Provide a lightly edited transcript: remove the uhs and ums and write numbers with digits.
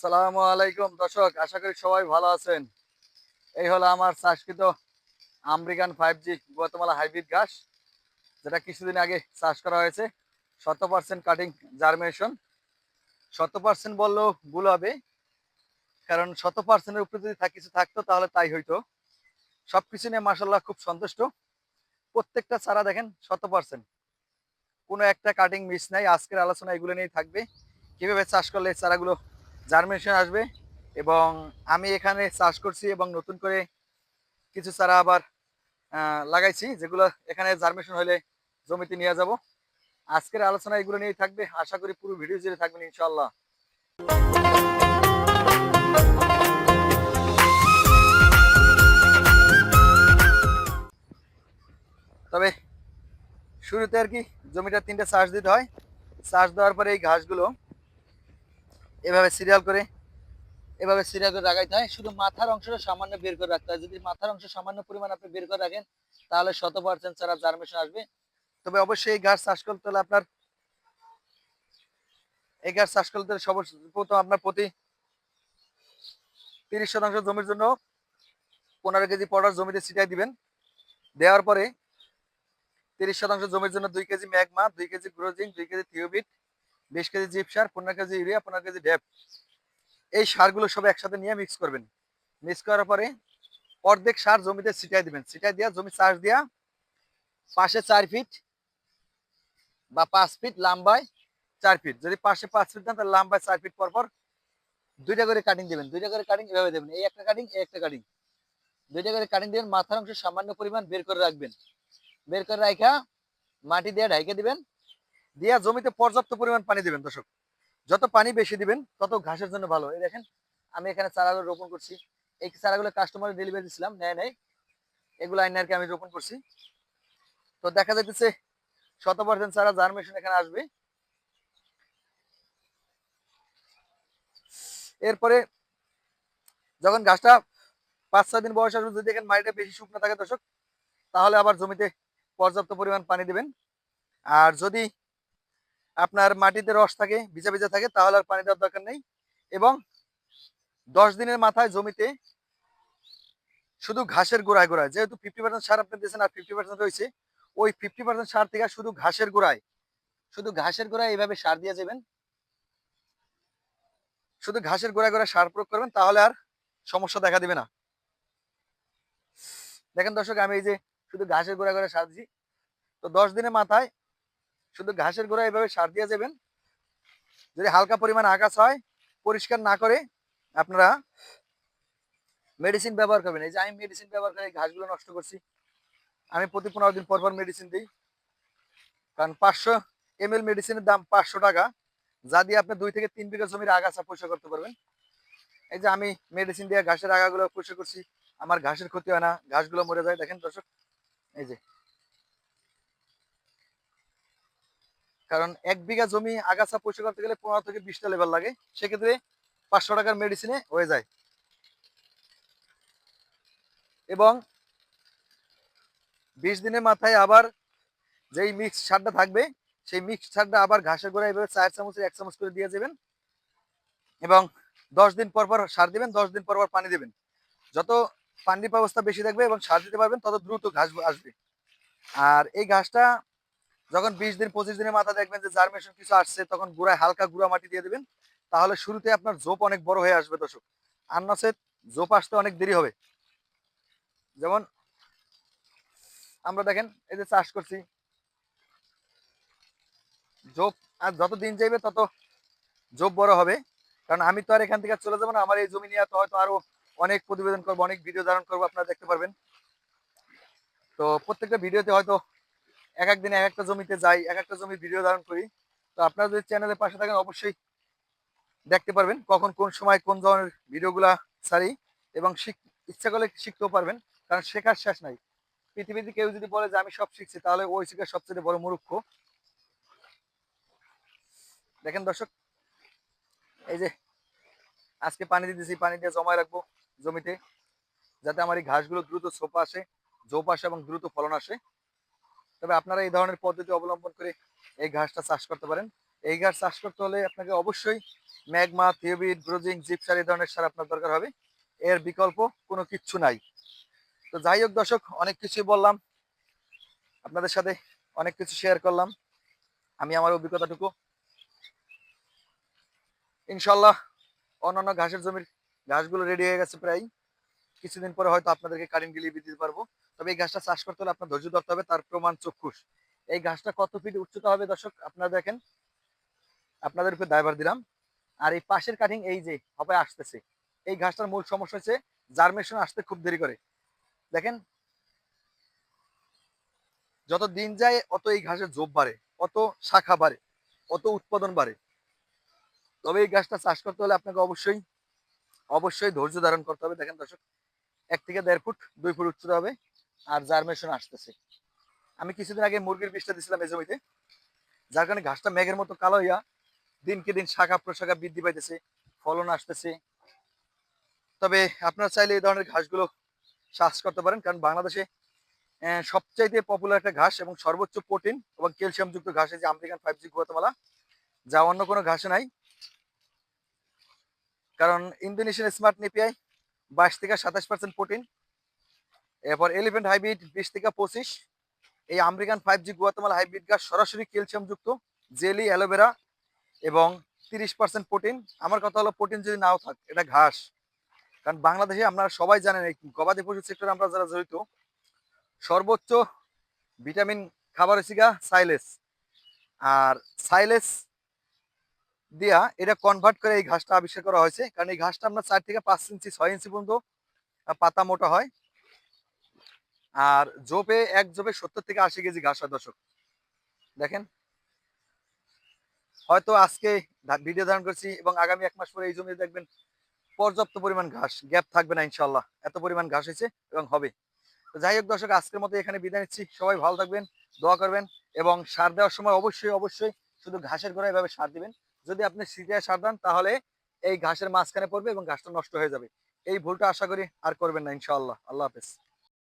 আসসালামু আলাইকুম দর্শক, আশা করি সবাই ভালো আছেন। এই হলো আমার চাষকৃত আমেরিকান 5G গুয়াতেমালা হাইব্রিড ঘাস, যেটা কিছুদিন আগে চাষ করা হয়েছে। 100% কাটিং জার্মিনেশন। 100% বললেও ভুল হবে, কারণ 100%-এর উপরে যদি কিছু থাকতো তাহলে তাই হইতো। সবকিছু নিয়ে মাশাআল্লাহ খুব সন্তুষ্ট। প্রত্যেকটা চারা দেখেন 100%, কোনো একটা কাটিং মিস নাই। আজকের আলোচনা এগুলো নিয়েই থাকবে, কিভাবে চাষ করলে এই চারাগুলো জার্মিনেশন আসবে। এবং আমি এখানে চাষ করছি এবং নতুন করে কিছু চারা আবার লাগাইছি, যেগুলো এখানে জার্মিনেশন হলে জমিতে নিয়ে যাব। আজকের আলোচনা এগুলো নিয়েই থাকবে, আশা করি পুরো ভিডিও জুড়ে থাকবেন ইনশাআল্লাহ। তবে শুরুতে আর কি জমিটা 3টে চাষ দিতে হয়। চাষ দেওয়ার পরে এই ঘাসগুলো এভাবে সিরিয়াল করে লাগাইতে হয়। শুধু মাথার অংশটা সামান্য বের করে রাখতে হয়। যদি মাথার অংশ সামান্য পরিমাণ আপনি বের করে রাখেন, তাহলে 100% চারা জার্মিনেশন আসবে। তবে অবশ্যই এই ঘাস চাষ করতে হলে সর্বপ্রথম আপনার প্রতি 30% জমির জন্য 15 কেজি পটাশ জমিতে ছিটাই দিবেন। দেওয়ার পরে 30% জমির জন্য 2 কেজি ম্যাগমা, 2 কেজি গ্রোজিং, 2 কেজি থিওবিট, 20 কেজি জিপসার, 15 কেজি ইউরিয়া, 15 কেজি ডেপ, এই সারগুলো সব একসাথে নিয়ে মিক্স করবেন। মিক্স করার পরে অর্ধেক সার জমিতে ছিটাই দিবেন। ছিটাই দিয়া জমি চাষ দিয়া পাশে 4 ফিট বা 5 ফিট, লম্বায় 4 ফিট, যদি পাশে 5 ফিট দেন তাহলে লম্বায় 4 ফিট পর পর 2টা করে কাটিং দিবেন। 2টা করে কাটিং এভাবে দেবেন, এই একটা কাটিং, এই একটা কাটিং, 2টা করে কাটিং দিবেন। মাথার অংশ সামান্য পরিমাণ বের করে রাখবেন। বের করে রাখা মাটি দিয়ে ঢাইকে দিবেন। দিয়া জমিতে পর্যাপ্ত পরিমাণ পানি দিবেন। দর্শক, যত পানি বেশি দিবেন তত ঘাসের জন্য ভালো। এই দেখেন আমি এখানে চারাগুলো রোপণ করছি। এই চারাগুলো কাস্টমার ডেলিভারি দিছিলাম, নেয় নাই, এগুলো আইন আর কি আমি রোপণ করছি। তো দেখা যাইতেছে 100% চারা জার্মিনেশন এখানে আসবে। এরপরে যখন গাছটা 5-6 দিন বয়স আসবে, যদি দেখেন মাটিটা বেশি শুকনো থাকে দর্শক, তাহলে আবার জমিতে পর্যাপ্ত পরিমাণ পানি দিবেন। আর যদি আপনার মাটিতে রস থাকে, ভিজা ভিজা থাকে, তাহলে আর পানি দেওয়ার দরকার নেই। এবং 10 দিনের মাথায় জমিতে শুধু ঘাসের গোড়ায় গোড়ায়, যেহেতু 50% সার আপনি দিয়েছেন আর 50% রয়েছে, ওই 50% সার থেকে শুধু ঘাসের গোড়ায় এইভাবে সার দিয়ে যাবেন। শুধু ঘাসের গোড়ায় গোড়ায় সার প্রয়োগ করবেন, তাহলে আর সমস্যা দেখা দিবে না। দেখেন দর্শক, আমি এই যে শুধু ঘাসের গোড়ায় গোড়ায় সার দিচ্ছি। তো 10 দিনের মাথায় শুধু ঘাসের গোড়ায় এইভাবে সার দিয়ে যাবেন। যদি হালকা পরিমাণ আগাছা হয়, পরিষ্কার না করে আপনারা মেডিসিন ব্যবহার করবেন। এই যে আমি মেডিসিন ব্যবহার করে ঘাসগুলো নষ্ট করছি। আমি প্রতি 15 দিন পর পর মেডিসিন দিই, কারণ 500 ml মেডিসিনের দাম 500 টাকা, যা দিয়ে আপনি 2 থেকে 3 বিঘা জমির আগাছা পরিষ্কার করতে পারবেন। এই যে আমি মেডিসিন দিয়ে ঘাসের আগাগুলো পরিষ্কার করছি, আমার ঘাসের ক্ষতি হয় না, ঘাসগুলো মরে যায়। দেখেন দর্শক, এই যে, কারণ 1 বিঘা জমি আগাছা পরিষ্কার করতে গেলে 15 থেকে 20টা লেবার লাগে, সেক্ষেত্রে 500 টাকার মেডিসিনে হয়ে যায়। এবং 20 দিনের মাথায় আবার যেই মিক্স সারটা থাকবে, সেই মিক্স সারটা আবার ঘাসের গোড়ায় এভাবে 4 চামচের 1 চামচ করে দিয়ে যাবেন। এবং 10 দিন পর পর সার দিবেন, 10 দিন পর পর পানি দেবেন। যত পানির ব্যবস্থা বেশি থাকবে এবং সার দিতে পারবেন, তত দ্রুত ঘাস আসবে। আর এই ঘাসটা যখন 20 দিন 25 দিনের মাথা দেখবেন যে জার্মিনেশন কিছু আসছে, তখন গোড়ায় হালকা গুঁড়া মাটি দিয়ে দেবেন। তাহলে শুরুতে আপনার জোপ অনেক বড় হয়ে আসবে দর্শক, আর নচেত জোপ আসতে অনেক দেরি হবে। যেমন আমরা দেখেন এই যে চাষ করছি, জোপ আর যত দিন যাইবে তত জোপ বড় হবে। কারণ আমি তো আর এখান থেকে চলে যাবো না, আমার এই জমি নিয়ে তো হয়তো আরো অনেক প্রতিবেদন করবো, অনেক ভিডিও ধারণ করবো, আপনারা দেখতে পারবেন। তো প্রত্যেকটা ভিডিওতে হয়তো এক এক দিনে এক একটা জমিতে যাই, এক একটা জমি ভিডিও ধারণ করি। তো আপনারা যদি চ্যানেলের পাশে থাকেন, অবশ্যই দেখতে পারবেন কখন কোন সময় কোন ধরনের ভিডিওগুলা ছাড়ি। এবং ইচ্ছা করলে শিখতেও পারবেন, কারণ শেখার শেষ নাই। পৃথিবীতে কেউ যদি বলে যে আমি সব শিখছি, তাহলে ওই শিখার সবচেয়ে বড় মূর্খ। দেখেন দর্শক, এই যে আজকে পানি দিতেছি, পানি দিয়ে জমায় রাখবো জমিতে, যাতে আমার এই ঘাসগুলো দ্রুত ঝোপ আসে এবং দ্রুত ফলন আসে। তবে আপনারা এই ধরনের পদ্ধতি অবলম্বন করে এই ঘাসটা চাষ করতে পারেন। এই ঘাস চাষ করতে হলে আপনাকে অবশ্যই ম্যাগমা, থিওবিট, ব্রোজিং, জিপসার এই ধরনের সার আপনার দরকার হবে। এর বিকল্প কোনো কিচ্ছু নাই। তো যাই হোক দর্শক, অনেক কিছুই বললাম আপনাদের সাথে, অনেক কিছু শেয়ার করলাম আমি আমার অভিজ্ঞতাটুকু। ইনশাল্লাহ অন্যান্য ঘাসের জমির ঘাসগুলো রেডি হয়ে গেছে প্রায়, কিছুদিন পরে হয়তো আপনাদেরকে কাটিং ডেলিভারি দিতে পারবো। তবে এই ঘাসটা চাষ করতে হলে আপনার ধৈর্য ধরতে হবে, তার প্রমাণ চক্ষুষ। এই ঘাসটা কত ফিট উচ্চতা হবে দর্শক আপনারা দেখেন, আপনাদের উপর দায়ভার দিলাম। আর এই পাশের কাটিং এই যে হবে আসতেছে, এই ঘাসটার মূল সমস্যা হচ্ছে জার্মেশন আসতে খুব দেরি করে। দেখেন যত দিন যায় অত এই ঘাসের ঝোপ বাড়ে, অত শাখা বাড়ে, অত উৎপাদন বাড়ে। তবে এই গাছটা চাষ করতে হলে আপনাকে অবশ্যই অবশ্যই ধৈর্য ধারণ করতে হবে। দেখেন দর্শক, 1 থেকে 1.5 ফুট 2 ফুট উচ্চতা হবে, আর জার্মেশন আসতেছে। আমি কিছুদিন আগে মুরগির বিষটা দিছিলাম এই জমিতে, যার কারণে ঘাসটা মেঘের মতো কালো হইয়া দিনকে দিন শাখা প্রশাখা বৃদ্ধি পাইতেছে, ফলন আসতেছে। তবে আপনারা চাইলে এই ধরনের ঘাসগুলো চাষ করতে পারেন, কারণ বাংলাদেশে সবচাইতে পপুলার একটা ঘাস এবং সর্বোচ্চ প্রোটিন এবং ক্যালসিয়াম যুক্ত ঘাস এই যে আমেরিকান 5G গুয়াতেমালা, যা অন্য কোনো ঘাসে নাই। কারণ ইন্দোনেশিয়ান স্মার্ট নেপিয়ায় 22 থেকে 27% প্রোটিন, এরপর এলিফেন্ট হাইব্রিড 20 থেকে 25, এই আমেরিকান 5G গুয়াতেমালা হাইব্রিড ঘাস সরাসরি ক্যালসিয়াম যুক্ত, জেলি, অ্যালোভেরা এবং 30% প্রোটিন। আমার কথা হলো প্রোটিন যদি নাও থাক, এটা ঘাস। কারণ বাংলাদেশে আপনারা সবাই জানেন এই গবাদি পশু সেক্টরে আমরা যারা জড়িত, সর্বোচ্চ ভিটামিন খাবার হচ্ছে গা সাইলেস। আর সাইলেস দিয়া এটা কনভার্ট করে এই ঘাসটা আবিষ্কার করা হয়েছে, কারণ এই ঘাসটা আপনার 4 থেকে 5 ইঞ্চি 6 ইঞ্চি পর্যন্ত পাতা মোটা হয়। আর জোপে এক জোপে 70 থেকে 80 কেজি ঘাস হয় দর্শক। দেখেন হয়তো আজকে ভিডিও ধারণ করছি এবং আগামী 1 মাস পরে এই জমিতে দেখবেন পর্যাপ্ত পরিমাণ ঘাস, গ্যাপ থাকবে না ইনশাল্লাহ, এত পরিমাণ ঘাস হয়েছে এবং হবে। তো যাই হোক দর্শক, আজকের মতো এখানে বিদায় নিচ্ছি। সবাই ভালো থাকবেন, দোয়া করবেন এবং সার দেওয়ার সময় অবশ্যই অবশ্যই শুধু ঘাসের গোড়ায় এভাবে সার দিবেন। যদি আপনি ছিটিয়ে সার দেন তাহলে এই ঘাসের মাঝখানে পড়বে এবং ঘাসটা নষ্ট হয়ে যাবে। এই ভুলটা আশা করি আর করবেন না ইনশাআল্লাহ। আল্লাহ হাফেজ।